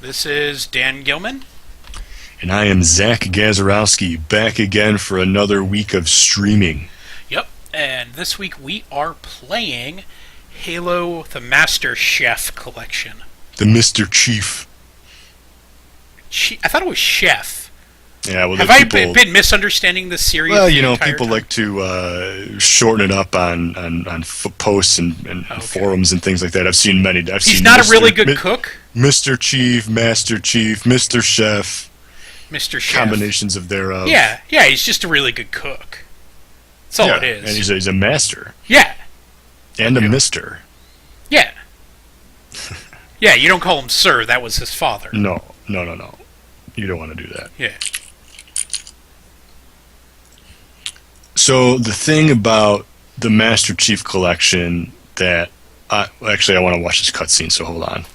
This is Dan Gilman. And I am Zach Gazarowski, back again for another week of streaming. Yep, and this week we are playing Halo the Master Chef Collection. The Mr. Chief. I thought it was Chef. Yeah, well, Have I been misunderstanding this series? Well, the people time? like to shorten it up on posts and forums and things like that. I've seen many. He's not a really good cook? Mr. Chief, Master Chief, Mr. Chef. Mr. Chef. Combinations of thereof. Yeah, he's just a really good cook. That's all it is. And he's a master. Yeah. And a mister. Yeah. Yeah, you don't call him sir. That was his father. No. You don't want to do that. Yeah. So the thing about the Master Chief Collection that... I want to watch this cutscene, so hold on.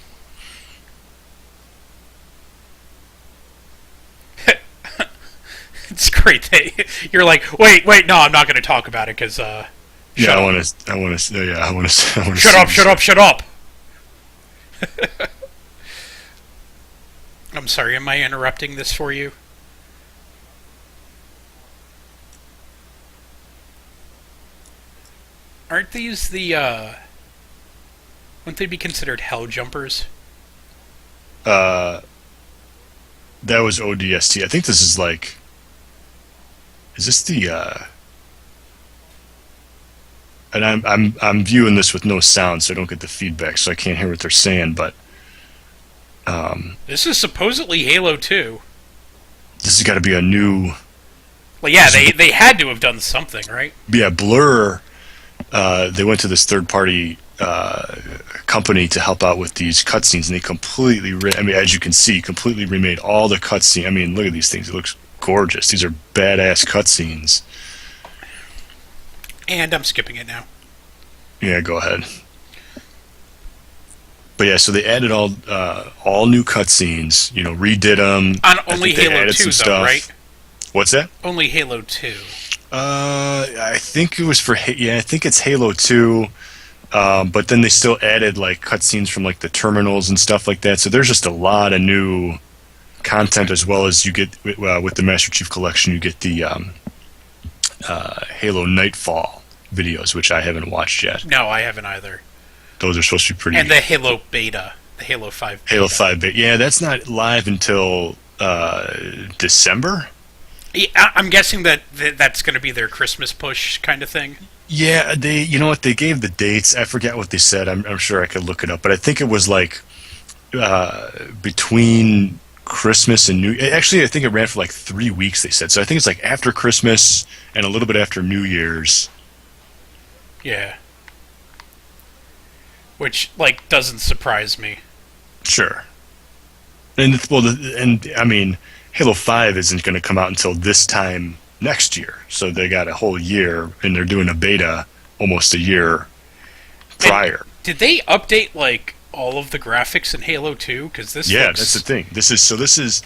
It's great that you're like, wait, no, I'm not going to talk about it because, I want to. Shut up. I'm sorry, am I interrupting this for you? Aren't these wouldn't they be considered hell jumpers? That was ODST. I think this is like... Is this the... And I'm viewing this with no sound, so I don't get the feedback, so I can't hear what they're saying, but... This is supposedly Halo 2. This has got to be a new... Well, yeah, they had to have done something, right? Yeah, Blur... they went to this third-party company to help out with these cutscenes, and they completely... as you can see, completely remade all the cutscenes. I mean, look at these things. It looks gorgeous. These are badass cutscenes. And I'm skipping it now. Yeah, go ahead. But yeah, so they added all new cutscenes. Redid them. On only Halo 2, though, right? What's that? Only Halo 2. I think it was for... Yeah, I think it's Halo 2. But then they still added like cutscenes from like the terminals and stuff like that. So there's just a lot of new content, as well as you get with the Master Chief Collection. You get the Halo Nightfall videos, which I haven't watched yet. No, I haven't either. Those are supposed to be pretty. And the Halo Beta, the Halo 5 Beta. Halo 5 Beta. Yeah, that's not live until December. Yeah, I'm guessing that's going to be their Christmas push kind of thing. Yeah, you know what, they gave the dates. I forget what they said. I'm sure I could look it up, but I think it was like between Christmas and New... Actually, I think it ran for like 3 weeks, they said. So I think it's like after Christmas and a little bit after New Year's. Yeah. Which, doesn't surprise me. Sure. And I mean, Halo 5 isn't going to come out until this time next year, so they got a whole year, and they're doing a beta almost a year prior. And did they update all of the graphics in Halo 2? Because that's the thing. This is,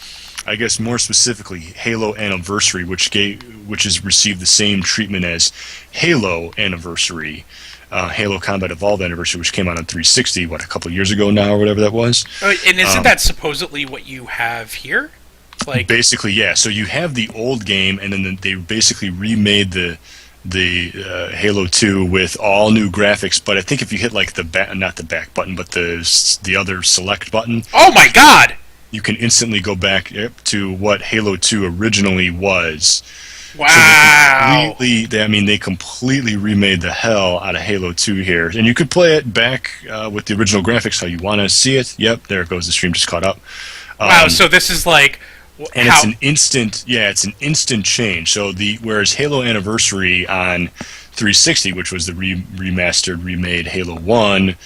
I guess, more specifically Halo Anniversary, which has received the same treatment as Halo Anniversary, Halo Combat Evolved Anniversary, which came out on 360 a couple of years ago now, or whatever that was. And isn't that supposedly what you have here? Basically, yeah. So you have the old game, and then they basically remade the Halo 2 with all new graphics. But I think if you hit not the back button, but the other select button. Oh my God! You can instantly go back to what Halo 2 originally was. Wow! So they completely remade the hell out of Halo 2 here, and you could play it back with the original graphics how you want to see it. Yep, there it goes. The stream just caught up. Wow! So this is and it's an instant change. So whereas Halo Anniversary on 360, which was the remade Halo 1,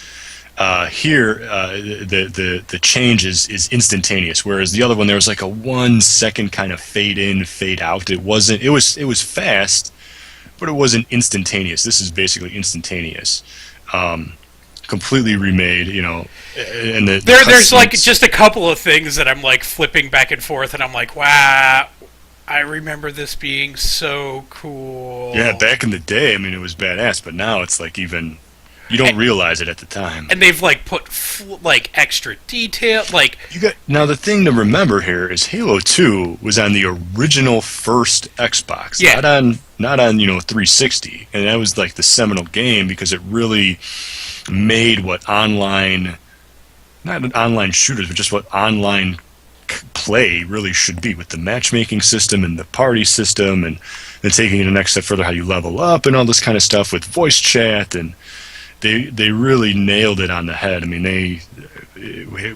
here the change is instantaneous. Whereas the other one, there was like a 1 second kind of fade in, fade out. It was fast, but it wasn't instantaneous. This is basically instantaneous. Completely remade, and there's just a couple of things that I'm flipping back and forth, and I'm like, wow, I remember this being so cool. Yeah, back in the day, it was badass, but now it's even You don't realize it at the time. And they've like put like extra detail, like Now the thing to remember here is Halo 2 was on the original first Xbox, yeah, not on 360, and that was like the seminal game because it really made what online, not online shooters, but just what online play really should be, with the matchmaking system and the party system, and then taking it a next step further, how you level up and all this kind of stuff with voice chat. And they really nailed it on the head. I mean,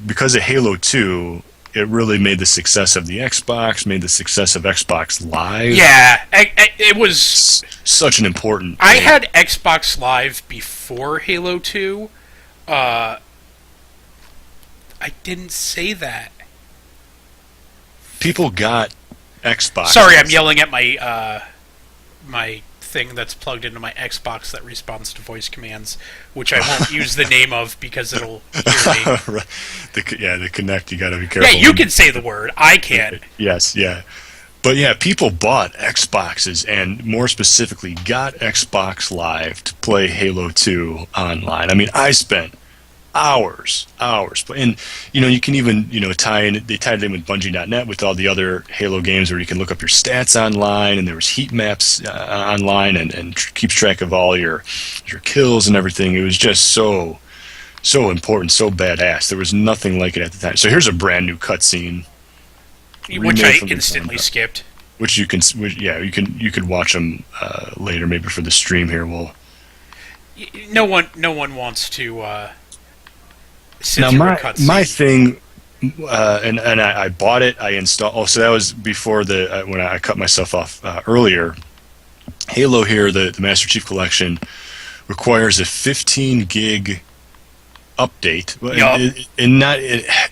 because of Halo 2, it really made the success of the Xbox, made the success of Xbox Live. yeah, it was Such an important I thing. had Xbox Live before Halo 2. I didn't say that. People got Xbox. Sorry, I'm yelling at my my thing that's plugged into my Xbox that responds to voice commands, which I won't use the name of because it'll hear me. the Kinect, you got to be careful. Yeah, you can say the word. I can't. Yes, yeah. But yeah, people bought Xboxes and more specifically got Xbox Live to play Halo 2 online. I mean, I spent hours. And, you can even, they tied it in with Bungie.net with all the other Halo games where you can look up your stats online, and there was heat maps online and keeps track of all your kills and everything. It was just so important, so badass. There was nothing like it at the time. So here's a brand new cutscene, Which I instantly skipped. which you could watch them later, maybe for the stream here. No one wants to sit Now through a cutscene. my thing, and I bought it. I installed. Oh, so that was before when I cut myself off earlier. Halo here, the Master Chief Collection, requires a 15 gig update. Yup.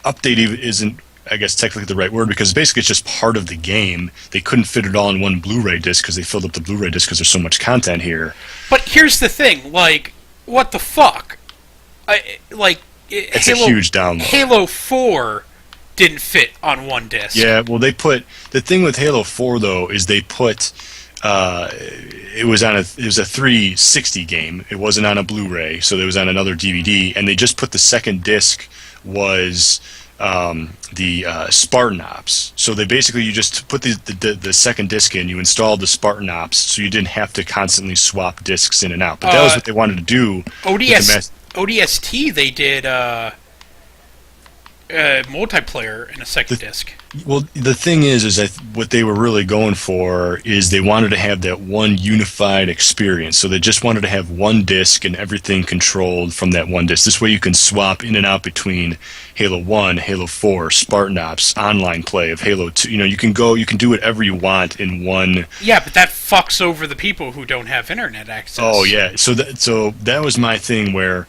Update isn't, I guess, technically the right word, because basically it's just part of the game. They couldn't fit it all in one Blu-ray disc because they filled up the Blu-ray disc because there's so much content here. But here's the thing, like, what the fuck? It's a huge download. Halo 4 didn't fit on one disc. Yeah, well, the thing with Halo 4 though is they put it was a 360 game. It wasn't on a Blu-ray, so it was on another DVD, and they just put the second disc was the Spartan Ops. So they basically, you just put the second disc in, you installed the Spartan Ops, so you didn't have to constantly swap discs in and out. But that was what they wanted to do. ODST, they did multiplayer in a second disc. Well, the thing is what they were really going for is they wanted to have that one unified experience. So they just wanted to have one disc and everything controlled from that one disc. This way you can swap in and out between Halo 1, Halo 4, Spartan Ops, online play of Halo 2. You can do whatever you want in one. Yeah, but that fucks over the people who don't have internet access. Oh, yeah. So that was my thing where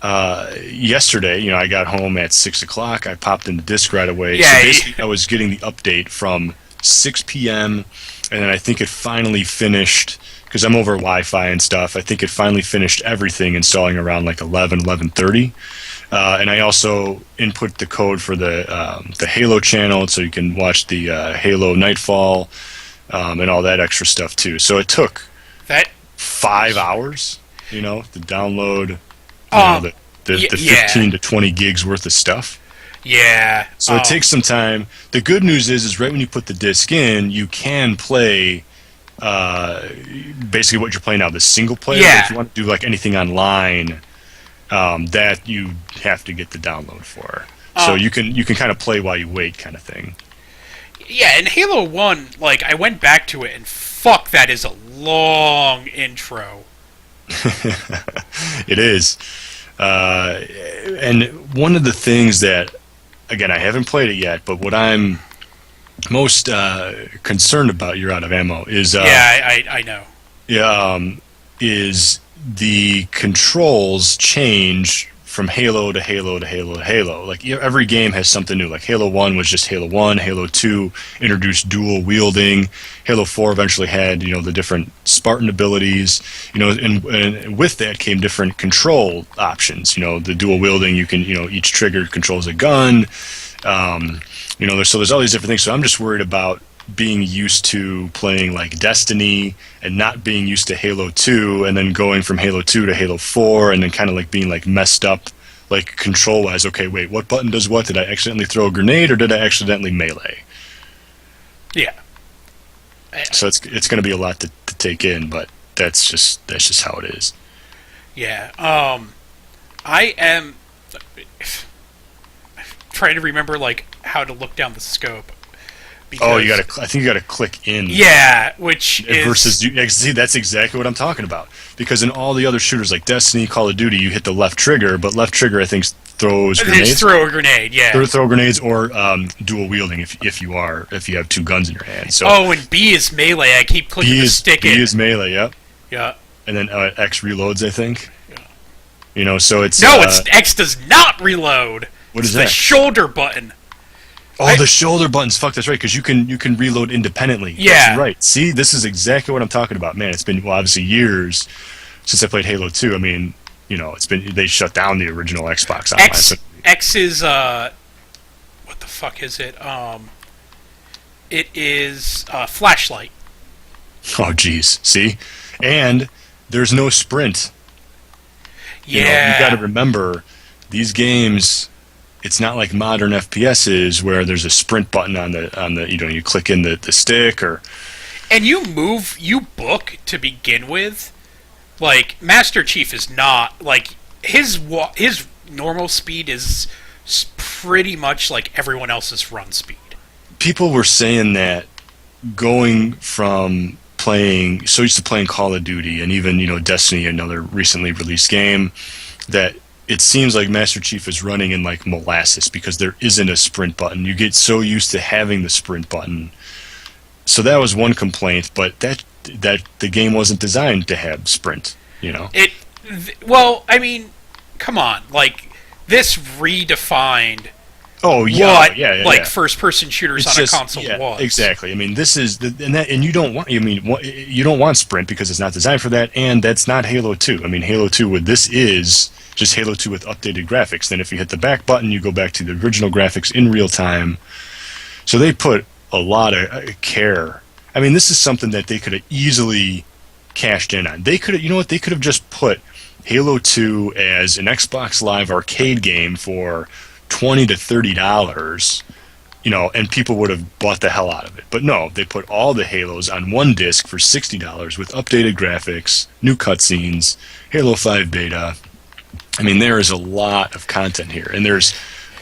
yesterday, I got home at 6 o'clock. I popped in the disc right away. Yeah, so basically, I was getting the update from 6 p.m. and then I think it finally finished, because I'm over Wi-Fi and stuff. I think it finally finished everything, installing around like 11:30. And I also input the code for the Halo channel, so you can watch the Halo Nightfall and all that extra stuff too. So it took 5 hours, to download. The 15 to 20 gigs worth of stuff. Yeah. So it takes some time. The good news is right when you put the disc in, you can play basically what you're playing now, the single player. Yeah. If you want to do like anything online, that you have to get the download for. So you can kind of play while you wait, kind of thing. Yeah, and Halo 1, like, I went back to it, and fuck, that is a long intro. It is. And one of the things that, again, I haven't played it yet, but what I'm most concerned about, you're out of ammo, is... I know. Yeah, is the controls change from Halo to Halo to Halo to Halo. Like, every game has something new. Like, Halo 1 was just Halo 1. Halo 2 introduced dual wielding. Halo 4 eventually had, the different Spartan abilities. And with that came different control options. The dual wielding, you can, each trigger controls a gun. So there's all these different things. So I'm just worried about being used to playing like Destiny and not being used to Halo 2 and then going from Halo 2 to Halo 4 and then kind of like being like messed up like control wise. Okay, wait, what button does what? Did I accidentally throw a grenade or did I accidentally melee? Yeah. So it's going to be a lot to take in, but that's just how it is. Yeah. I am trying to remember like how to look down the scope. Oh, you got to. I think you got to click in. Yeah, which is versus see, that's exactly what I'm talking about. Because in all the other shooters like Destiny, Call of Duty, you hit the left trigger, but left trigger I think throws grenades. Just throw a grenade, yeah. Throw grenades or dual wielding if you have two guns in your hand. So and B is melee. I keep clicking the stick. B is melee. Yep. Yeah. And then X reloads, I think. Yeah. So it's it's X does not reload. What is that? The shoulder button. Oh, the shoulder buttons. Fuck, that's right. Because you can reload independently. Yeah, that's right. See, this is exactly what I'm talking about. Man, it's been obviously years since I played Halo 2. I mean, it's been they shut down the original Xbox. X is what the fuck is it? It is flashlight. Oh, geez. See, and there's no sprint. Yeah, you got to remember these games. It's not like modern FPSs where there's a sprint button on the you click in the stick and you book to begin with. Like Master Chief is not like his normal speed is pretty much like everyone else's run speed. People were saying that going from playing so used to playing Call of Duty and even Destiny, another recently released game, that it seems like Master Chief is running in like molasses because there isn't a sprint button. You get so used to having the sprint button. So that was one complaint, but that the game wasn't designed to have sprint, Well, I mean, come on. Like this redefined what first-person shooters on a console was. Exactly. I mean, this is and you don't want. You don't want sprint because it's not designed for that, and that's not Halo 2. I mean, Halo 2 this is just Halo 2 with updated graphics. Then if you hit the back button, you go back to the original graphics in real time. So they put a lot of care. I mean, this is something that they could have easily cashed in on. They could have, they could have just put Halo 2 as an Xbox Live arcade game for $20 to $30, and people would have bought the hell out of it. But no, they put all the Halos on one disc for $60 with updated graphics, new cutscenes, Halo 5 beta. I mean, there is a lot of content here, and there's,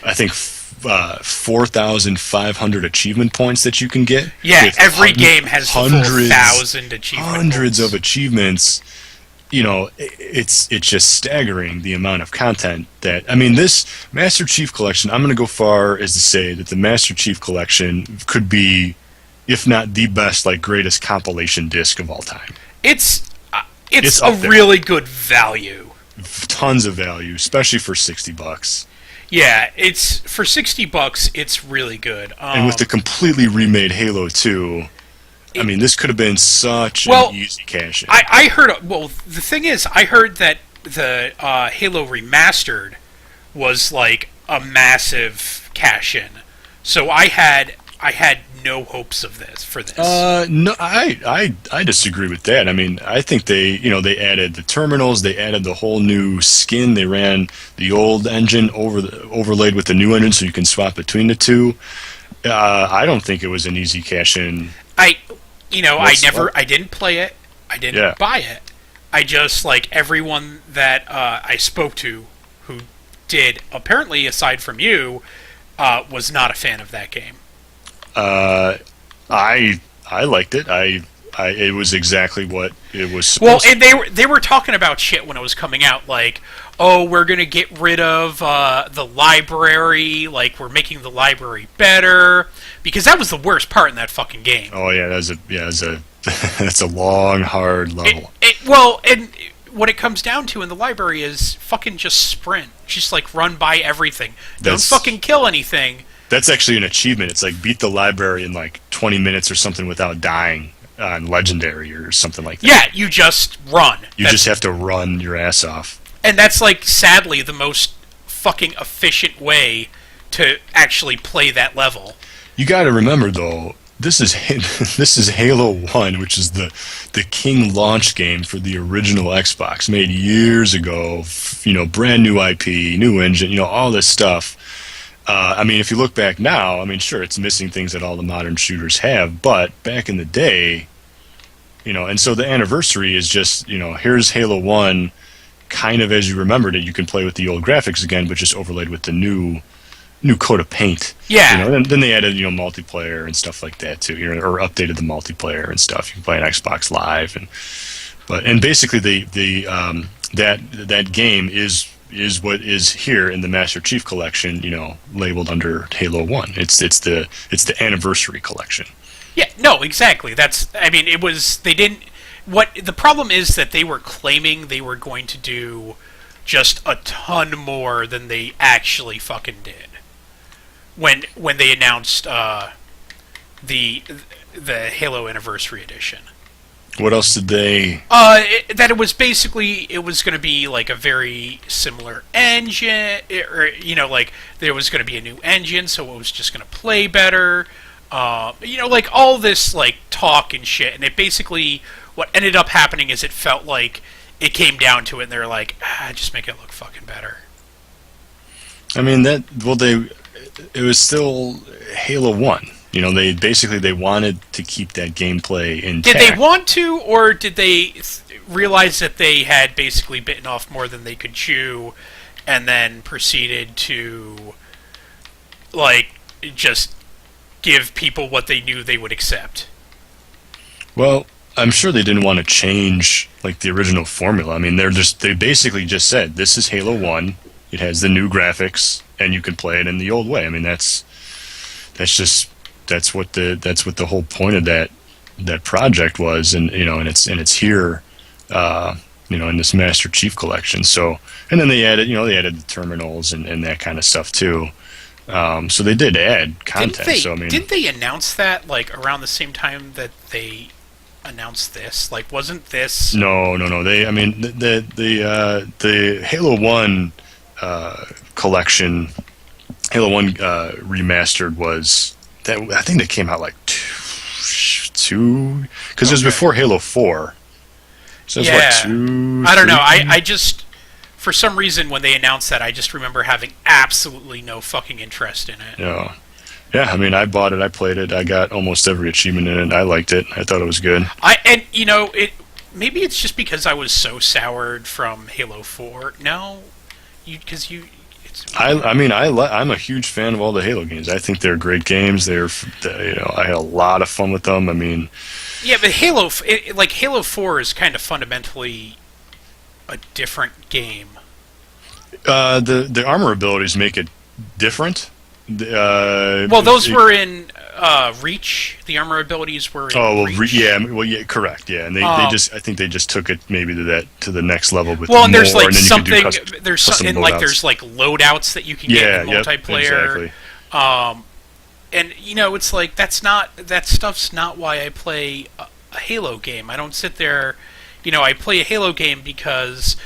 I think, 4,500 achievement points that you can get. Yeah, every game has 4,000 achievement hundreds points. Of achievements. It's just staggering the amount of content that. I mean, this Master Chief Collection. I'm going to go far as to say that the Master Chief Collection could be, if not the best, greatest compilation disc of all time. It's a really good value. Tons of value, especially for $60. Yeah, it's for $60. It's really good. And with the completely remade Halo 2, I mean, this could have been such an easy cash in. I heard. Well, the thing is, I heard that the Halo Remastered was like a massive cash in. So I had no hopes of this for this. No, I disagree with that. I mean, I think they added the terminals, they added the whole new skin, they ran the old engine overlaid with the new engine, so you can swap between the two. I don't think it was an easy cash in. I didn't play it. I didn't buy it. I just everyone that I spoke to who did, apparently aside from you, was not a fan of that game. I liked it. It was exactly what it was supposed to be. Well, and they were talking about shit when it was coming out, like, oh, we're gonna get rid of the library, we're making the library better, because that was the worst part in that fucking game. Oh yeah, that's a long, hard level. And what it comes down to in the library is fucking just sprint, just run by everything. Don't fucking kill anything. That's actually an achievement. It's beat the library in 20 minutes or something without dying on Legendary or something like that. Yeah, you just run. You just have to run your ass off. And that's sadly the most fucking efficient way to actually play that level. You got to remember though, this is this is Halo 1, which is the King launch game for the original Xbox, made years ago. Brand new IP, new engine, all this stuff. I mean, if you look back now, I mean, sure, it's missing things that all the modern shooters have, but back in the day, and so the anniversary is just, here's Halo 1, kind of as you remembered it. You can play with the old graphics again, but just overlaid with the new coat of paint. Yeah. Then they added multiplayer and stuff like that too. Or updated the multiplayer and stuff. You can play on Xbox Live and basically that game is what is here in the Master Chief Collection. Labeled under Halo 1. It's the anniversary collection. Yeah. No. Exactly. It was. They didn't. What the problem is that they were claiming they were going to do just a ton more than they actually fucking did. When they announced the Halo Anniversary Edition. What else did they? That it was going to be like a very similar engine, or like there was going to be a new engine, so it was just going to play better. Like all this like talk and shit, and it basically what ended up happening is it felt like it came down to it, and they're like, just make it look fucking better. I mean it was still Halo 1. They wanted to keep that gameplay intact. Did they want to, or did they realize that they had basically bitten off more than they could chew, and then proceeded to, like, just give people what they knew they would accept? Well, I'm sure they didn't want to change, like, the original formula. I mean, they basically just said, this is Halo 1, it has the new graphics, and you can play it in the old way. I mean, that's what the whole point of that project was, and it's here, in this Master Chief Collection. So, and then they added the terminals and that kind of stuff too. So they did add content. Didn't they announce that like around the same time that they announced this? Like, wasn't this? No. The Halo 1 collection, Halo 1 remastered was that. I think they came out like two because it was before Halo 4. So it's what, 2? I don't know. I just, for some reason, when they announced that, I just remember having absolutely no fucking interest in it. Yeah. I mean, I bought it. I played it. I got almost every achievement in it. I liked it. I thought it was good. Maybe it's just because I was so soured from Halo 4. No, I'm a huge fan of all the Halo games. I think they're great games. I had a lot of fun with them. I mean, yeah, but Halo 4 is kind of fundamentally a different game. The armor abilities make it different. Those were in Reach. The armor abilities were in Reach. Yeah, correct. Yeah, and I think they just took it maybe to the next level with and there's more, like something there's like loadouts that you can get in multiplayer. Exactly. And it's like that stuff's not why I play a Halo game. I don't sit there, I play a Halo game because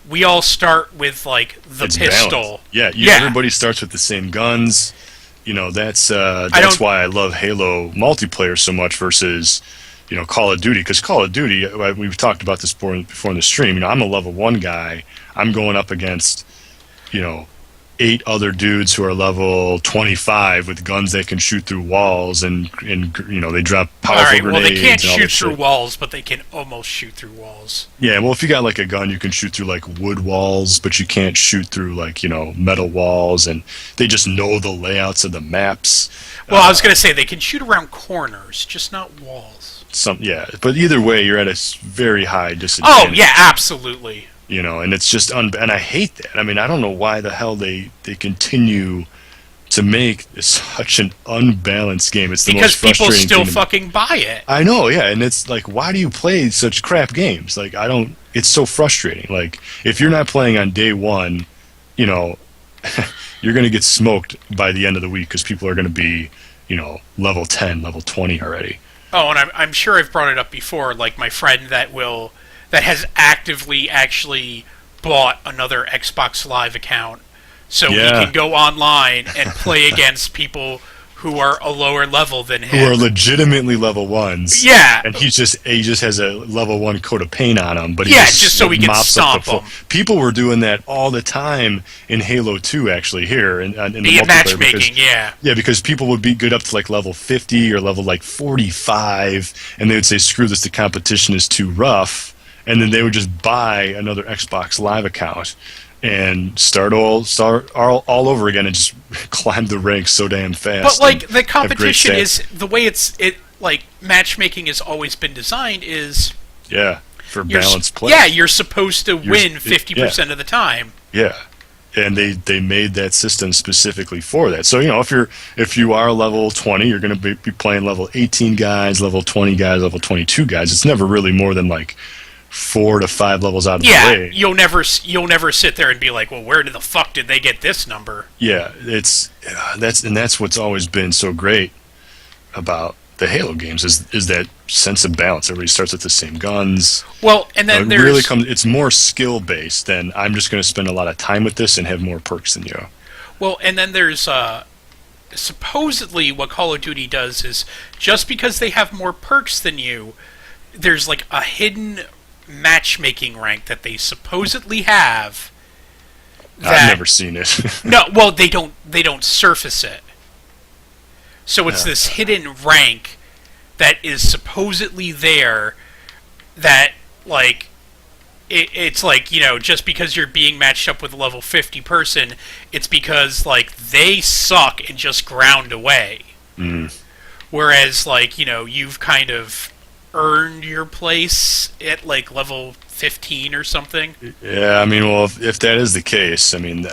we all start with like the pistol. Balanced. Yeah, everybody starts with the same guns. That's why I love Halo multiplayer so much versus Call of Duty, because Call of Duty, we've talked about this before in the stream. I'm a level 1 guy. I'm going up against 8 other dudes who are level 25 with guns that can shoot through walls, and they drop powerful grenades. Well, they can't shoot through walls, but they can almost shoot through walls. Yeah, well, if you got like a gun, you can shoot through like wood walls, but you can't shoot through like metal walls, and they just know the layouts of the maps. Well, I was going to say they can shoot around corners, just not walls. But either way, you're at a very high disadvantage. Oh yeah, absolutely. And it's just and I hate that. I mean, I don't know why the hell they continue to make such an unbalanced game. It's the most frustrating because people still thing fucking buy it. I know, yeah, and it's like, why do you play such crap games? Like, it's so frustrating. Like, if you're not playing on day one, you're going to get smoked by the end of the week because people are going to be, level 10, level 20 already. Oh, and I'm sure I've brought it up before, like my friend that has actively actually bought another Xbox Live account so he can go online and play against people who are a lower level than him, who are legitimately level 1s. Yeah, and he just has a level 1 coat of paint on him, but just so he can stomp them. People were doing that all the time in Halo 2, actually, here in the multiplayer, matchmaking, because people would be good up to like level 50 or level like 45, and they would say, "Screw this, the competition is too rough," and then they would just buy another Xbox Live account and start all over again and just climb the ranks so damn fast. But like the competition is the way it like matchmaking has always been designed is for balanced play. Yeah, you're supposed to win 50% of the time. Yeah. And they made that system specifically for that. So, if you are level 20, you're going to be playing level 18 guys, level 20 guys, level 22 guys. It's never really more than like 4 to 5 levels out of the way. You'll never sit there and be like, well, where the fuck did they get this number? Yeah, that's what's always been so great about the Halo games is that sense of balance. Everybody starts with the same guns. Well, and then it's more skill based than I'm just going to spend a lot of time with this and have more perks than you. Well, and then there's supposedly what Call of Duty does is just because they have more perks than you, there's like a hidden matchmaking rank that they supposedly have. I've never seen it. No, well, they don't surface it. So it's this hidden rank that is supposedly there that, like, it's like, just because you're being matched up with a level 50 person, it's because, like, they suck and just ground away. Mm. Whereas, like, you've kind of earned your place at, like, level 15 or something. Yeah, I mean, well, if that is the case, I mean,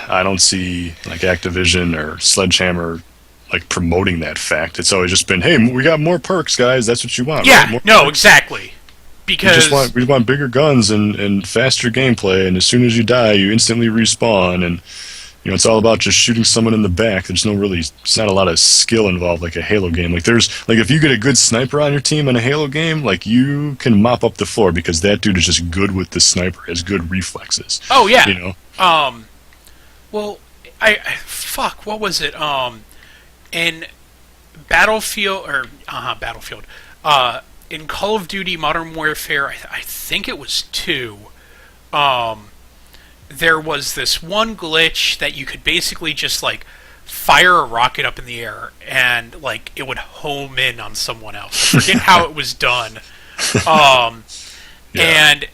I don't see, like, Activision or Sledgehammer like promoting that fact. It's always just been, hey, we got more perks, guys. That's what you want. Yeah, right? no, exactly. Because we want bigger guns and faster gameplay, and as soon as you die, you instantly respawn, and it's all about just shooting someone in the back. It's not a lot of skill involved like a Halo game. Like if you get a good sniper on your team in a Halo game, like you can mop up the floor because that dude is just good with the sniper, has good reflexes. Oh yeah. Well, what was it? In Battlefield, in Call of Duty Modern Warfare, I think it was 2, there was this one glitch that you could basically just, like, fire a rocket up in the air and, like, it would home in on someone else. I forget how it was done. And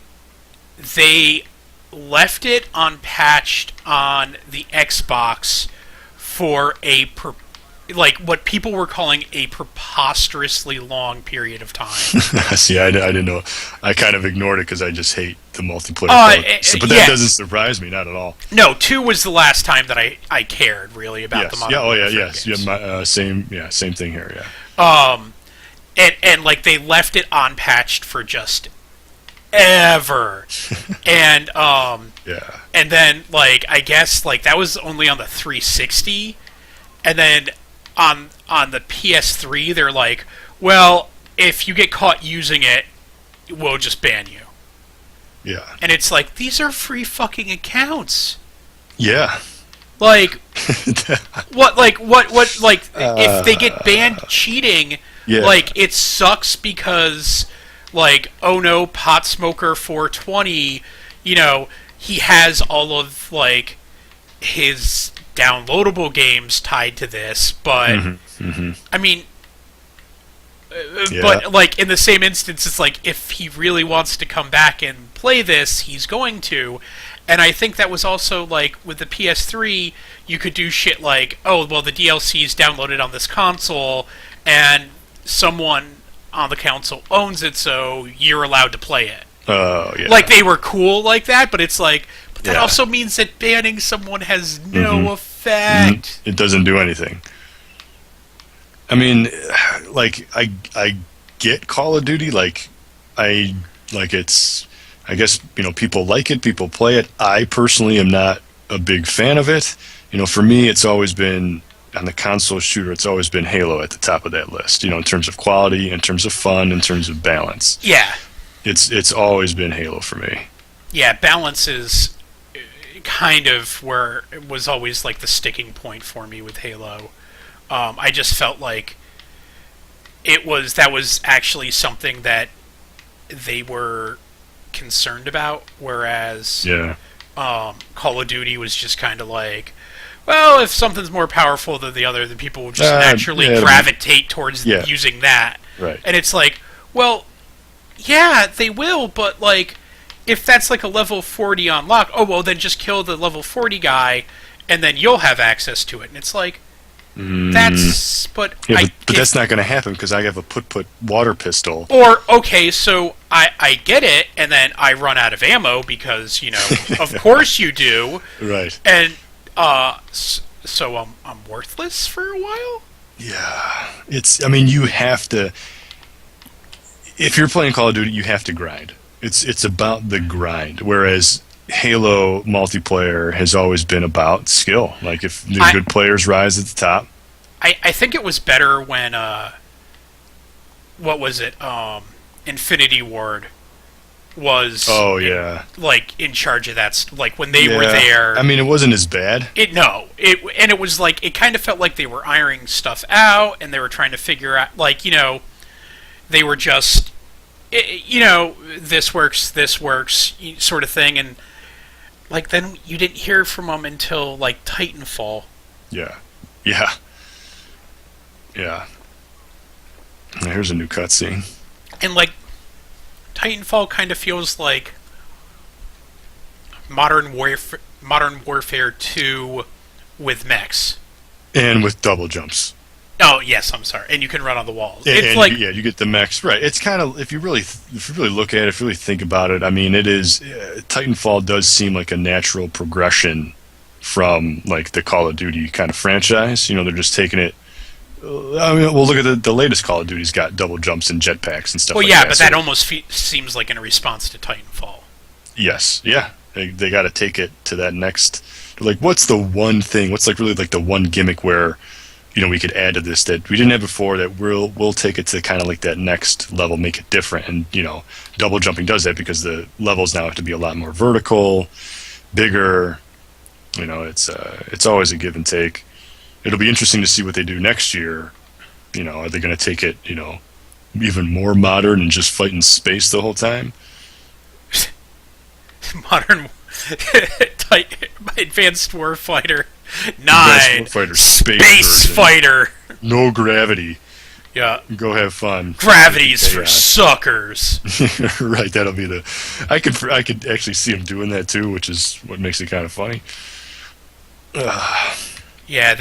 they left it unpatched on the Xbox for like what people were calling a preposterously long period of time. See, I didn't know. I kind of ignored it because I just hate the multiplayer. But that doesn't surprise me, not at all. No, 2 was the last time that I cared really about the modern warfare games. Same thing here. And like they left it unpatched for just ever, and and then like I guess like that was only on the 360, and then on the PS3 they're like, well, if you get caught using it, we'll just ban you. Yeah. And it's like, these are free fucking accounts. Yeah. Like what if they get banned cheating, like it sucks because like, oh no, pot smoker 420, he has all of like his downloadable games tied to this, but I mean, but like in the same instance, it's like if he really wants to come back and play this, he's going to. And I think that was also like with the PS3, you could do shit like, oh well, the DLC is downloaded on this console, and someone on the console owns it, so you're allowed to play it. Oh yeah. Like they were cool like that, but it's like. That also means that banning someone has no effect. It doesn't do anything. I mean, like I get Call of Duty. I guess people like it, people play it. I personally am not a big fan of it. For me, it's always been on the console shooter. It's always been Halo at the top of that list. In terms of quality, in terms of fun, in terms of balance. Yeah. It's always been Halo for me. Yeah, balance is kind of where it was always like the sticking point for me with Halo. I just felt like that was actually something that they were concerned about, whereas Call of Duty was just kind of like, well, if something's more powerful than the other, then people will just naturally gravitate towards using that. Right. And it's like, well, yeah, they will, but like, if that's like a level 40 unlock, oh well, then just kill the level 40 guy, and then you'll have access to it. And it's like, that's but that's not going to happen because I have a put water pistol. Or okay, so I get it, and then I run out of ammo because of course you do. Right. And so I'm worthless for a while. Yeah, I mean, you have to. If you're playing Call of Duty, you have to grind. It's about the grind. Whereas Halo multiplayer has always been about skill. Like, if the good players rise at the top. I think it was better when what was it? Infinity Ward was like in charge of that. Like when they were there. I mean, it wasn't as bad. It was like it kind of felt like they were ironing stuff out, and they were trying to figure out, like, they were just this works sort of thing, and like then you didn't hear from them until like Titanfall. Yeah. Here's a new cutscene. And like Titanfall kind of feels like Modern Warfare 2 with mechs. And with double jumps. Oh, yes, I'm sorry. And you can run on the walls. You get the mechs. Right. It's kind of, if you really look at it, if you really think about it, I mean, it is, Titanfall does seem like a natural progression from, like, the Call of Duty kind of franchise. They're just taking it. I mean, well, look at the latest Call of Duty's got double jumps and jetpacks and stuff like that. Well, yeah, but that almost seems like in a response to Titanfall. Yes, yeah. They got to take it to that next. Like, what's the one thing? What's like really like the one gimmick where, we could add to this that we didn't have before that we'll take it to kind of like that next level, make it different. And double jumping does that because the levels now have to be a lot more vertical, bigger. It's always a give and take. It'll be interesting to see what they do next year. Are they going to take it, even more modern and just fight in space the whole time? Modern Advanced Warfighter 9 Space Fighter. No gravity. Yeah. Go have fun. Gravity's for suckers. Right, that'll be I could actually see them doing that too, which is what makes it kind of funny. Yeah,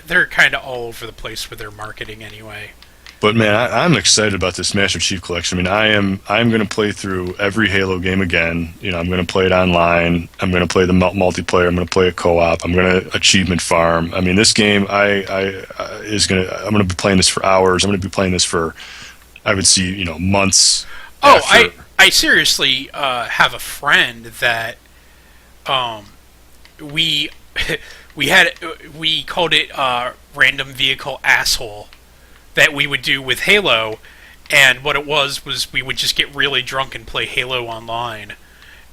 they're kind of all over the place with their marketing anyway. But man, I'm excited about this Master Chief Collection. I mean, I'm going to play through every Halo game again. I'm going to play it online. I'm going to play the multiplayer. I'm going to play a co-op. I'm going to achievement farm. I mean, this game, I'm going to be playing this for hours. I'm going to be playing this for, I would see, months. Oh, I seriously have a friend that we called it random vehicle asshole that we would do with Halo, and what it was we would just get really drunk and play Halo online,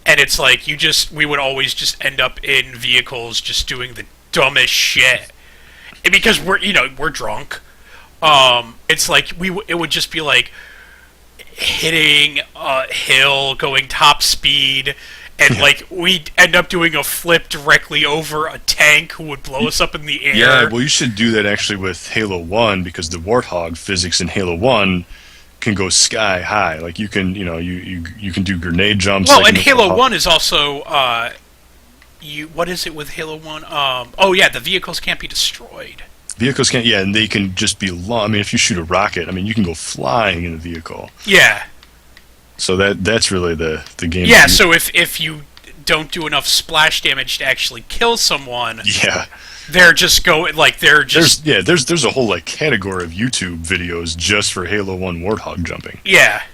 and it's like we would always just end up in vehicles just doing the dumbest shit, and because we're drunk, it's like it would just be like hitting a hill, going top speed. And, like, we'd end up doing a flip directly over a tank who would blow us up in the air. Yeah, well, you should do that, actually, with Halo 1, because the Warthog physics in Halo 1 can go sky high. Like, you can, you can do grenade jumps. Well, and Halo 1 is also, what is it with Halo 1? The vehicles can't be destroyed. Vehicles can't, and they can just be long. I mean, if you shoot a rocket, you can go flying in a vehicle. Yeah. So that's really the game. Yeah, so if you don't do enough splash damage to actually kill someone, there's a whole like category of YouTube videos just for Halo 1 Warthog jumping. Yeah.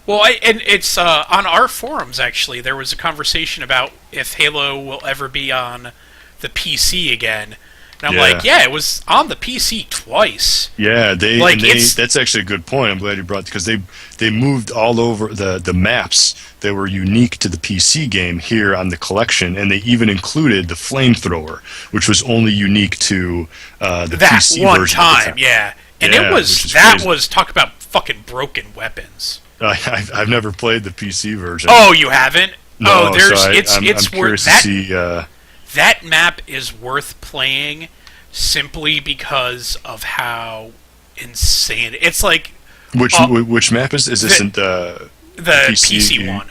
Well, and it's on our forums actually. There was a conversation about if Halo will ever be on the PC again. And And I'm like, yeah, it was on the PC twice. Yeah, that's actually a good point. I'm glad you brought, because they moved all over the maps that were unique to the PC game here on the collection, and they even included the flamethrower, which was only unique to the PC one version. Time, yeah. And yeah, that was talk about fucking broken weapons. I've never played the PC version. Oh, you haven't? No, it's I'm curious worth to see. That map is worth playing simply because of how insane it's like. Which map is this? The PC one?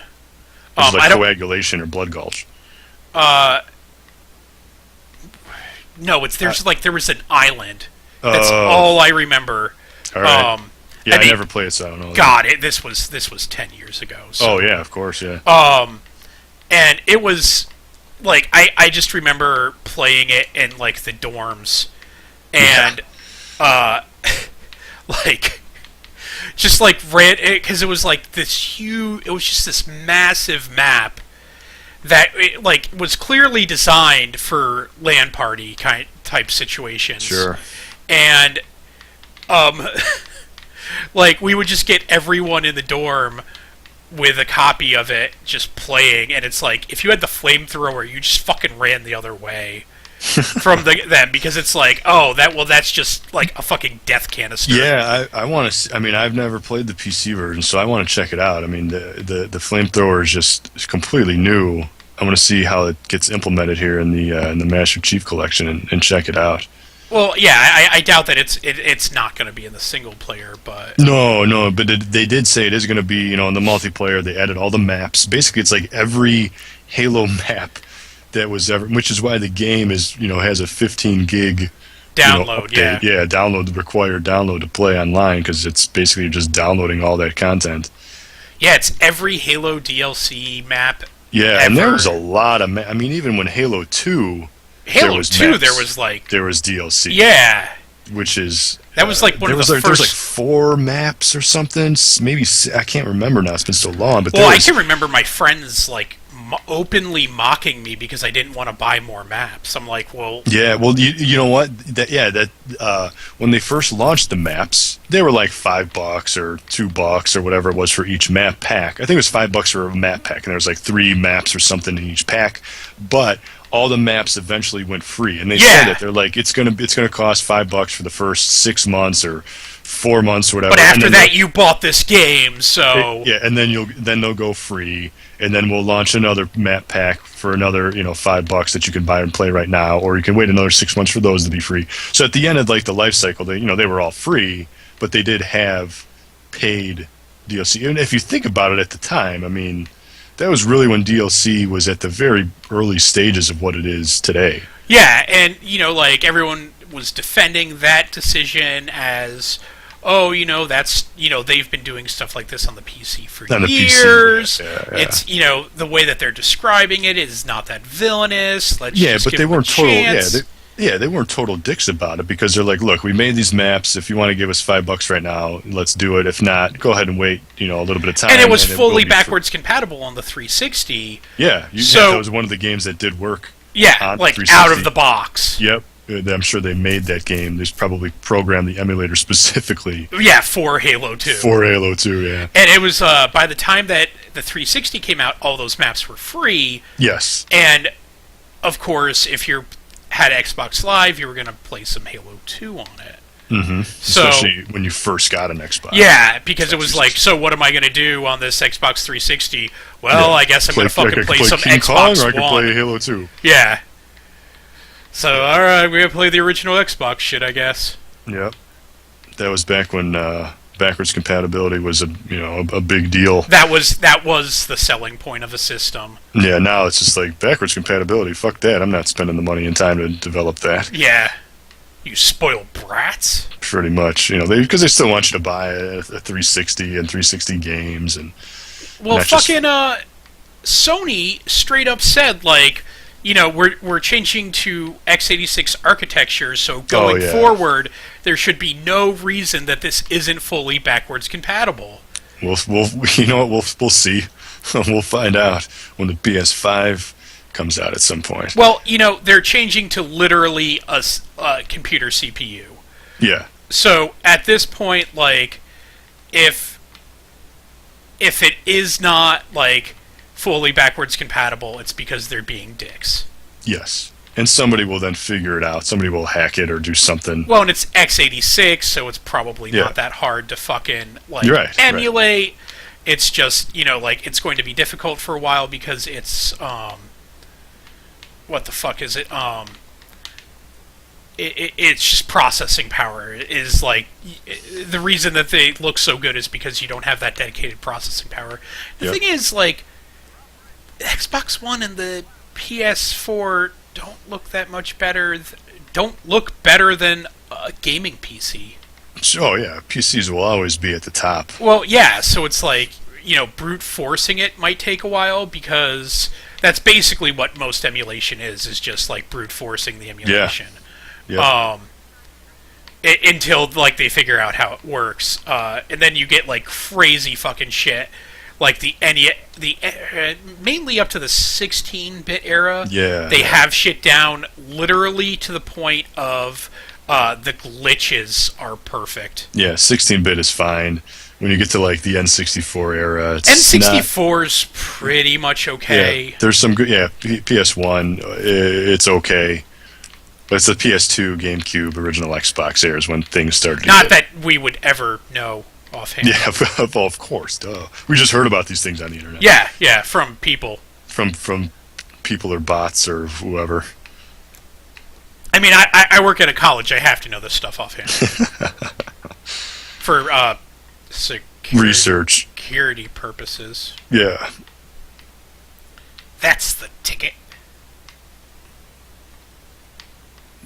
Is it like Coagulation or Blood Gulch? No, there was an island. That's all I remember. All right. Yeah, I never played it, so I don't know. God, this was 10 years ago. So, oh yeah, of course, yeah. And it was like I just remember playing it in like the dorms, and like just like ran it because it was like this huge. It was just this massive map that like was clearly designed for LAN party type situations. Sure. And like we would just get everyone in the dorm with a copy of it just playing, and it's like if you had the flamethrower, you just fucking ran the other way from them because it's like, oh, that's just like a fucking death canister. Yeah, I want to. I mean, I've never played the PC version, so I want to check it out. I mean, the flamethrower is just completely new. I want to see how it gets implemented here in the Master Chief Collection and check it out. Well, yeah, I doubt that it's not going to be in the single player, but no, but they did say it is going to be, in the multiplayer. They added all the maps. Basically, it's like every Halo map that was ever, which is why the game is, has a 15 gig download. Download, the required download to play online, because it's basically just downloading all that content. Yeah, it's every Halo DLC map. Yeah, ever. And there was a lot of. I mean, even when Halo 2. Halo 2, there was DLC. Yeah. Which is... That was like one of the first... There was like 4 maps or something. Maybe... I can't remember now. It's been so long. But I can remember my friends, like, openly mocking me because I didn't want to buy more maps. I'm like, well... Yeah, well, you know what? When they first launched the maps, they were like $5 or $2 or whatever it was for each map pack. I think it was $5 for a map pack, and there was like 3 maps or something in each pack. But... all the maps eventually went free, and they said it. They're like, it's gonna cost $5 for the first 6 months or 4 months or whatever. But after that, you bought this game, so and then they'll go free, and then we'll launch another map pack for another $5 that you can buy and play right now, or you can wait another 6 months for those to be free. So at the end of like the life cycle, they were all free, but they did have paid DLC. And if you think about it at the time, I mean. That was really when DLC was at the very early stages of what it is today. Yeah, and, like, everyone was defending that decision as, that's, they've been doing stuff like this on the PC for years. Yeah. It's, the way that they're describing it is not that villainous. Let's just but give they them weren't a total. chance. They weren't total dicks about it, because they're like, look, we made these maps. If you want to give us $5 right now, let's do it. If not, go ahead and wait, a little bit of time. And it was fully backwards compatible on the 360. Yeah, that was one of the games that did work. Yeah, like out of the box. Yep. I'm sure they made that game. They probably programmed the emulator specifically. Yeah, for Halo 2. For Halo 2, yeah. And it was, by the time that the 360 came out, all those maps were free. Yes. And, of course, if you had Xbox Live, you were going to play some Halo 2 on it. Mm-hmm. So, especially when you first got an Xbox. Yeah, because it was like, so what am I going to do on this Xbox 360? Well, I guess I'm going to fucking play some King Xbox Kong, or I One. can play Halo 2. Yeah. So, alright, we're going to play the original Xbox shit, I guess. Yep. That was back when backwards compatibility was a big deal. That was the selling point of the system. Yeah, now it's just like backwards compatibility. Fuck that. I'm not spending the money and time to develop that. Yeah. You spoiled brats. Pretty much, because they still want you to buy a 360 and 360 games and. Well, fucking Sony straight up said, like, we're changing to x86 architecture, so going forward, there should be no reason that this isn't fully backwards compatible. We'll see. We'll find out when the PS5 comes out at some point. Well, they're changing to literally a computer CPU. Yeah. So at this point, like, if it is not like fully backwards compatible, it's because they're being dicks. Yes. And somebody will then figure it out. Somebody will hack it or do something. Well, and it's x86, so it's probably not that hard to fucking emulate. Right. It's just, like, it's going to be difficult for a while because it's what the fuck is it? It's just processing power is like the reason that they look so good is because you don't have that dedicated processing power. The thing is, like, Xbox One and the PS4 don't look that much better. Don't look better than a gaming PC. Oh yeah, PCs will always be at the top. Well, yeah, so it's like, brute forcing it might take a while because that's basically what most emulation is just like brute forcing the emulation. Yeah. Until like they figure out how it works, and then you get like crazy fucking shit, like the mainly up to the 16-bit era. Yeah, they have shit down literally to the point of the glitches are perfect. Yeah, 16-bit is fine. When you get to like the N64 era, it's N64's pretty much okay. Yeah, there's some good. Yeah, PS1, it's okay. But it's the PS2, GameCube, original Xbox eras when things started. Not that we would ever know offhand. Yeah, well, of course, duh. We just heard about these things on the internet. Yeah, from people. From people or bots or whoever. I mean, I work at a college. I have to know this stuff offhand. For research. Security purposes. Yeah. That's the ticket.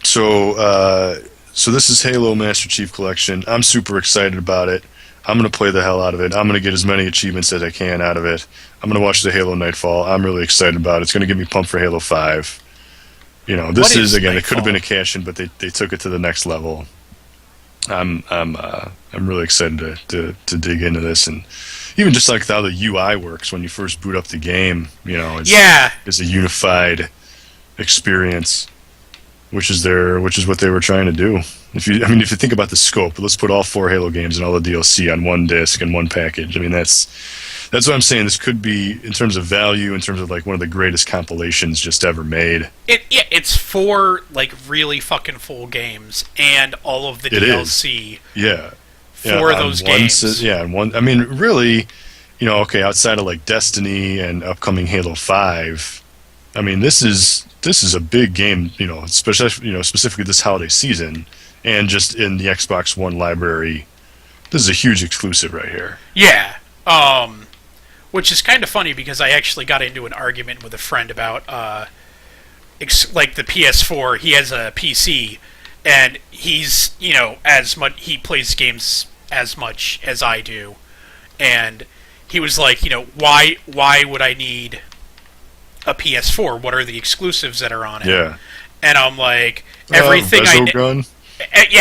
So this is Halo Master Chief Collection. I'm super excited about it. I'm going to play the hell out of it. I'm going to get as many achievements as I can out of it. I'm going to watch the Halo Nightfall. I'm really excited about it. It's going to get me pumped for Halo 5. This is again, Nightfall? It could have been a cash-in, but they took it to the next level. I'm really excited to dig into this, and even just like how the UI works when you first boot up the game, it's a unified experience. Which is what they were trying to do. If you think about the scope, let's put all 4 Halo games and all the DLC on one disc and one package. I mean, that's what I'm saying. This could be, in terms of value, in terms of like one of the greatest compilations just ever made. It's 4 like really fucking full games and all of the DLC. Yeah. For those games. And one. I mean, really, outside of like Destiny and upcoming Halo 5. I mean, this is a big game, specifically this holiday season, and just in the Xbox One library. This is a huge exclusive right here. Yeah, which is kind of funny because I actually got into an argument with a friend about like the PS4. He has a PC, and he's he plays games as much as I do, and he was like, why would I need a PS4? What are the exclusives that are on it? Yeah. And I'm like, everything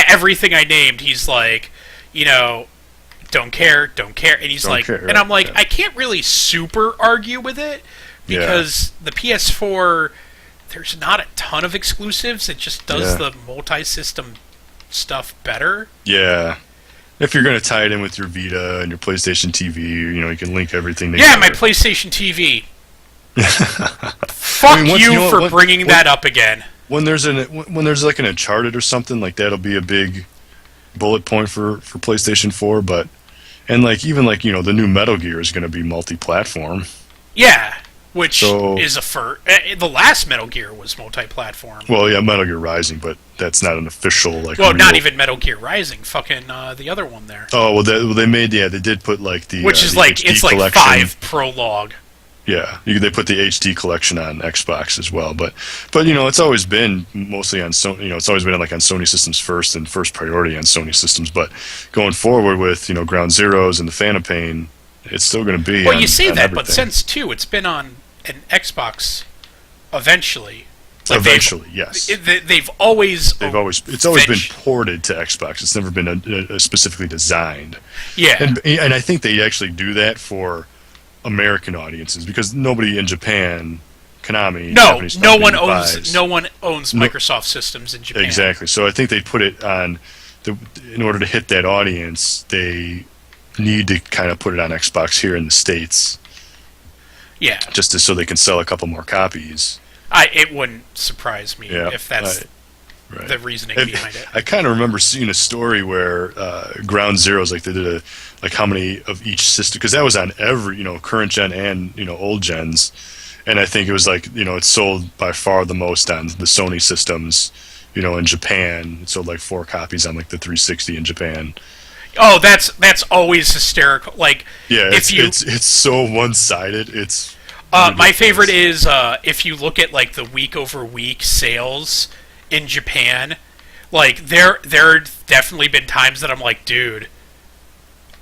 everything I named, he's like, don't care. And he's and I'm like, I can't really super argue with it because the PS4, there's not a ton of exclusives. It just does the multi-system stuff better. Yeah. If you're going to tie it in with your Vita and your PlayStation TV, you can link everything together. Yeah, my PlayStation TV. Fuck you for bringing that up again. When there's like an Uncharted or something, like that'll be a big bullet point for PlayStation 4. But even the new Metal Gear is going to be multi-platform. Yeah, which is a first. The last Metal Gear was multi-platform. Well, yeah, Metal Gear Rising, but that's not an official like. Well, not even Metal Gear Rising. Fucking the other one there. Oh well, they did put like the which is the like HD it's collection. Like 5 prologue. Yeah, they put the HD collection on Xbox as well, but it's always been mostly on Sony. It's always been like on Sony systems first and first priority on Sony systems. But going forward with Ground Zeroes and the Phantom Pain, it's still going to be. Well, you say that, but since it's been on an Xbox eventually. Like yes. They've always it's always been ported to Xbox. It's never been specifically designed. Yeah, and I think they actually do that for American audiences because nobody in Japan Konami. No one owns Microsoft systems in Japan. Exactly. So I think they put it on. In order to hit that audience, they need to kind of put it on Xbox here in the States. Yeah. Just so they can sell a couple more copies. It wouldn't surprise me if that's the reasoning behind it. I kind of remember seeing a story where Ground Zeroes, like they did how many of each system, because that was on every current gen and old gens, and I think it was like it sold by far the most on the Sony systems. In Japan, it sold like 4 copies on like the 360 in Japan. Oh, that's always hysterical. Like, it's so one-sided. It's my favorite is if you look at like the week-over-week sales in Japan. Like, there definitely been times that I'm like, dude,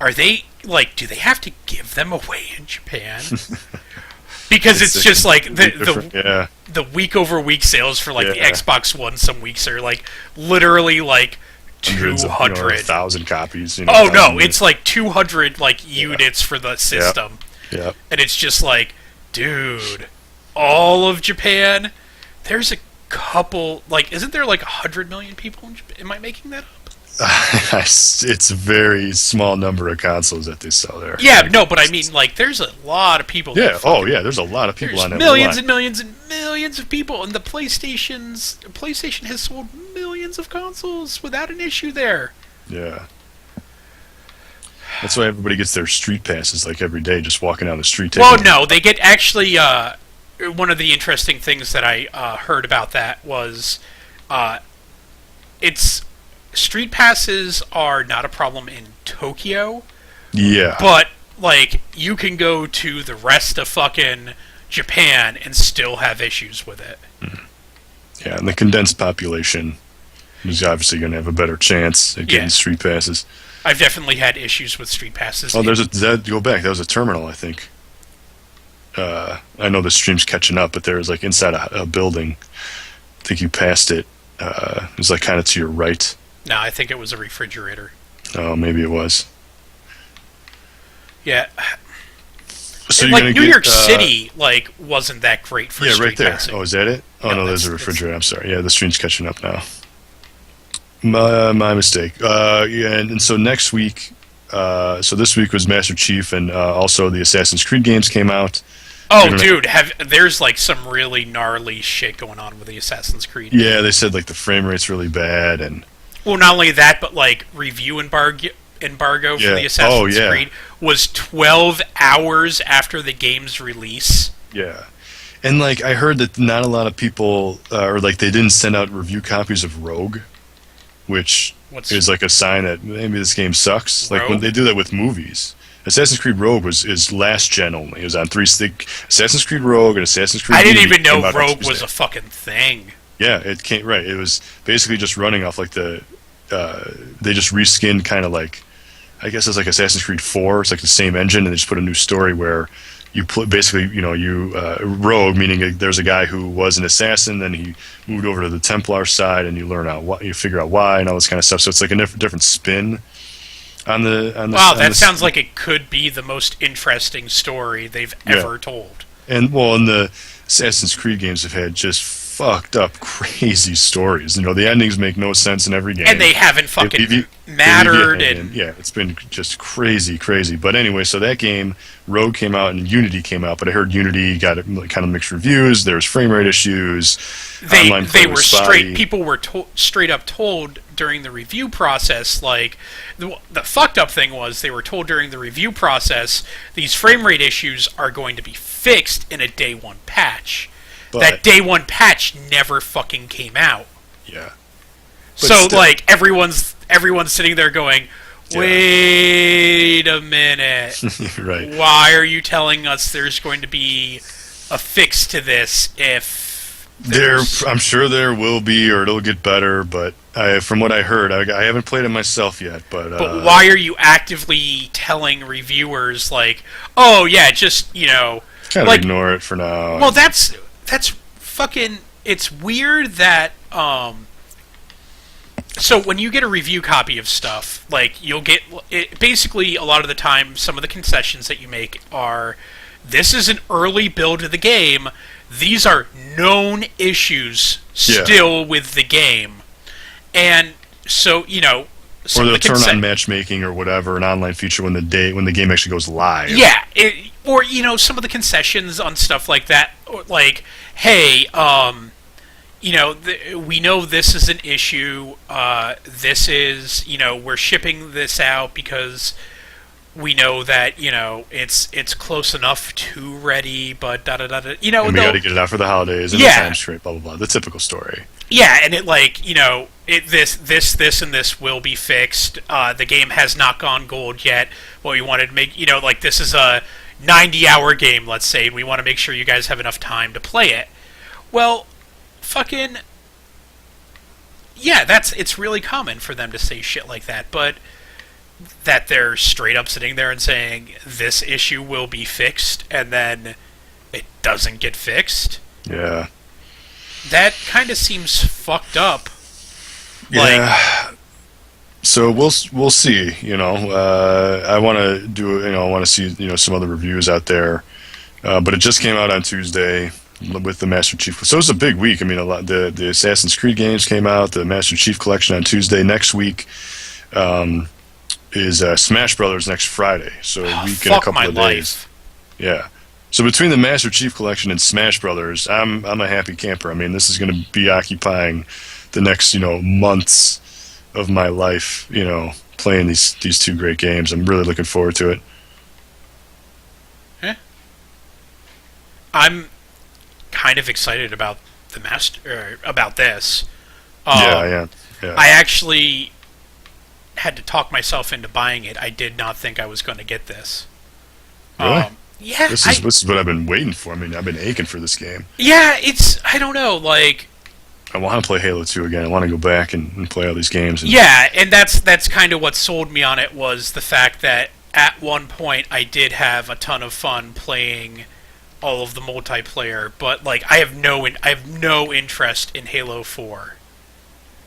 are they like? Do they have to give them away in Japan? Because it's just like the week-over-week sales for like the Xbox One some weeks are like literally like 200, 1,000 copies. Oh no, it's like 200 like units for the system. Yeah. And it's just like, dude, all of Japan. There's a couple like, isn't there like 100 million people in Japan? Am I making that up? It's a very small number of consoles that they sell there. Yeah, no, but I mean, like, there's a lot of people. Yeah, there's a lot of people on that. Millions and millions and millions of people, and PlayStation has sold millions of consoles without an issue there. Yeah. That's why everybody gets their street passes like every day, just walking down the street. Well, no, they get actually. One of the interesting things that I heard about that was, street passes are not a problem in Tokyo. Yeah. But, like, you can go to the rest of fucking Japan and still have issues with it. Mm-hmm. Yeah, and the condensed population is obviously going to have a better chance at getting street passes. I've definitely had issues with street passes. Oh, go back. That was a terminal, I think. I know the stream's catching up, but there was, like, inside a building. I think you passed it. It was, like, kind of to your right. No, I think it was a refrigerator. Oh, maybe it was. Yeah. So like New York City, like, wasn't that great for street right there. passing. Oh, is that it? Oh no, there's a refrigerator. I'm sorry. Yeah, the stream's catching up now. My mistake. And so next week, so this week was Master Chief, and also the Assassin's Creed games came out. Oh, dude, there's like some really gnarly shit going on with the Assassin's Creed. Yeah, they said like the frame rate's really bad, and well, not only that, but like review embargo for the Assassin's Creed was 12 hours after the game's release. Yeah. And like I heard that not a lot of people or like they didn't send out review copies of Rogue, which is like a sign that maybe this game sucks. Rogue? Like when they do that with movies. Assassin's Creed Rogue is last gen only. It was on Assassin's Creed Rogue and Assassin's Creed. I didn't even know Rogue was a fucking thing. Yeah, it came right. It was basically just running off like they just reskinned kind of like, I guess it's like Assassin's Creed 4. It's like the same engine, and they just put a new story where you basically Rogue, meaning there's a guy who was an assassin, then he moved over to the Templar side, and you figure out why and all this kind of stuff. So it's like a different spin on the. Wow, that sounds like it could be the most interesting story they've ever told. And the Assassin's Creed games have had just fucked up crazy stories. The endings make no sense in every game, and they haven't fucking mattered. And it's been just crazy. But anyway, so that game Rogue came out and Unity came out, but I heard Unity got kind of mixed reviews. There was frame rate issues. They were straight. People were straight up told during the review process. Like the fucked up thing was they were told during the review process these frame rate issues are going to be fixed in a day one patch. But that day one patch never fucking came out. Yeah. So still, like everyone's sitting there going, wait a minute. Right. Why are you telling us there's going to be a fix to this if I'm sure there will be, or it'll get better, but from what I heard, I haven't played it myself yet, but why are you actively telling reviewers like, oh yeah, just kind of ignore it for now? Well, that's fucking. It's weird that so when you get a review copy of stuff, like you'll get it, basically a lot of the time some of the concessions that you make are, this is an early build of the game. these are known issues still with the game. And so, or they'll turn on matchmaking or whatever, an online feature when the game actually goes live. Yeah, or some of the concessions on stuff like that, like, hey, we know this is an issue. This is, we're shipping this out because we know that it's close enough to ready, but da da da da. And we got to get it out for the holidays and the time straight, blah blah blah. The typical story. Yeah, and it this and this will be fixed. The game has not gone gold yet. But we wanted to make this is a 90-hour game, let's say, and we want to make sure you guys have enough time to play it. Well, fucking yeah, it's really common for them to say shit like that, but that they're straight up sitting there and saying this issue will be fixed, and then it doesn't get fixed. Yeah. That kind of seems fucked up. Yeah. So we'll see. I want to do. I want to see some other reviews out there. But it just came out on Tuesday with the Master Chief. So it was a big week. I mean, the Assassin's Creed games came out. The Master Chief Collection on Tuesday. Next week is Smash Brothers next Friday. So a week and a couple of days. Yeah. So between the Master Chief Collection and Smash Brothers, I'm a happy camper. I mean, this is going to be occupying the next months of my life. Playing these two great games. I'm really looking forward to it. I'm kind of excited about about this. Yeah. I actually had to talk myself into buying it. I did not think I was going to get this. Really? Yeah, this is what I've been waiting for. I mean, I've been aching for this game. Yeah, I don't know, like, I want to play Halo 2 again. I want to go back and play all these games. Yeah, and that's kind of what sold me on it, was the fact that at one point I did have a ton of fun playing all of the multiplayer, but like I have no interest in Halo 4.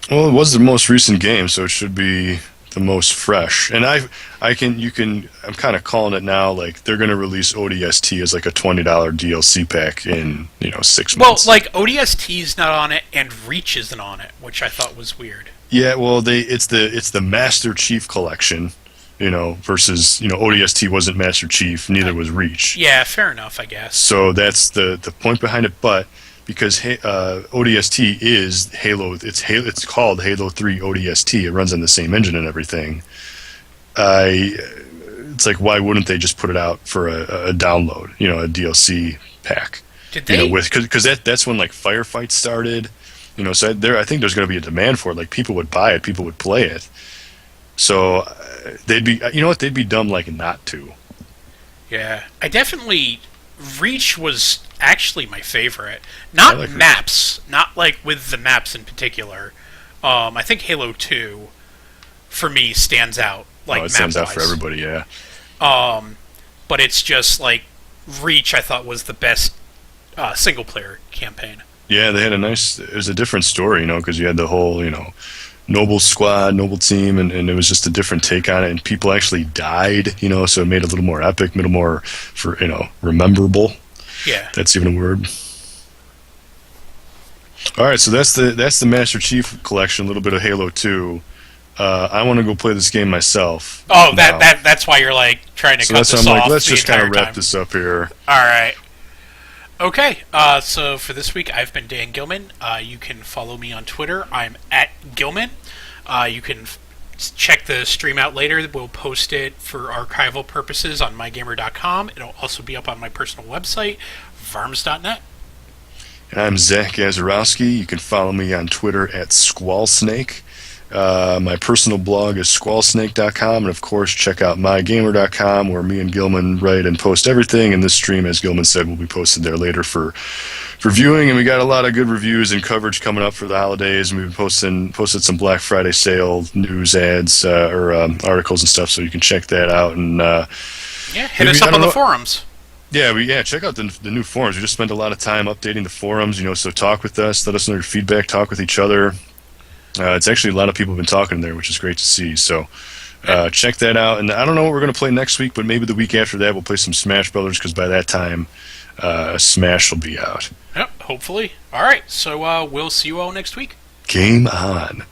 Well, it was the most recent game, so it should be the most fresh. And I'm kind of calling it now, like they're going to release ODST as like a $20 DLC pack in 6 months. Well, like ODST's not on it and Reach isn't on it, which I thought was weird. Yeah, well, it's the Master Chief Collection, versus ODST wasn't Master Chief, neither was Reach. Yeah, fair enough, I guess. So that's the point behind it, but because ODST is Halo, it's called Halo 3 ODST. It runs on the same engine and everything. It's like, why wouldn't they just put it out for a download, a DLC pack? Did they? Because that's when like Firefight started. So I think there's going to be a demand for it. Like people would buy it, people would play it. So they'd be, they'd be dumb like not to. Yeah, I definitely. Reach was actually my favorite. Not like maps, not like with the maps in particular. I think Halo 2 for me stands out. Like it stands out for everybody, yeah. But it's just like Reach, I thought was the best single player campaign. Yeah, they had it was a different story, because you had the whole, Noble squad, Noble team, and it was just a different take on it, and people actually died, so it made it a little more epic, a little more rememberable. Yeah. That's even a word. All right, so that's the Master Chief Collection, a little bit of Halo 2. I want to go play this game myself. Oh, that's why you're like trying to cut this off. So let's just kind of wrap this up here. All right. Okay, so for this week, I've been Dan Gilman. You can follow me on Twitter. I'm at Gilman. You can check the stream out later. We'll post it for archival purposes on mygamer.com. It'll also be up on my personal website, varms.net. And I'm Zach Gazarowski. You can follow me on Twitter at SquallSnake. My personal blog is squallsnake.com, and of course check out mygamer.com, where me and Gilman write and post everything, and this stream, as Gilman said, will be posted there later for viewing. And we got a lot of good reviews and coverage coming up for the holidays, and we've posted some Black Friday sale news ads or articles and stuff, so you can check that out. And hit us up on the forums. Yeah, check out the new forums. We just spent a lot of time updating the forums, so talk with us, let us know your feedback, talk with each other. It's actually a lot of people have been talking there, which is great to see. So check that out. And I don't know what we're going to play next week, but maybe the week after that we'll play some Smash Brothers, because by that time Smash will be out. Yep, hopefully. All right, so we'll see you all next week. Game on.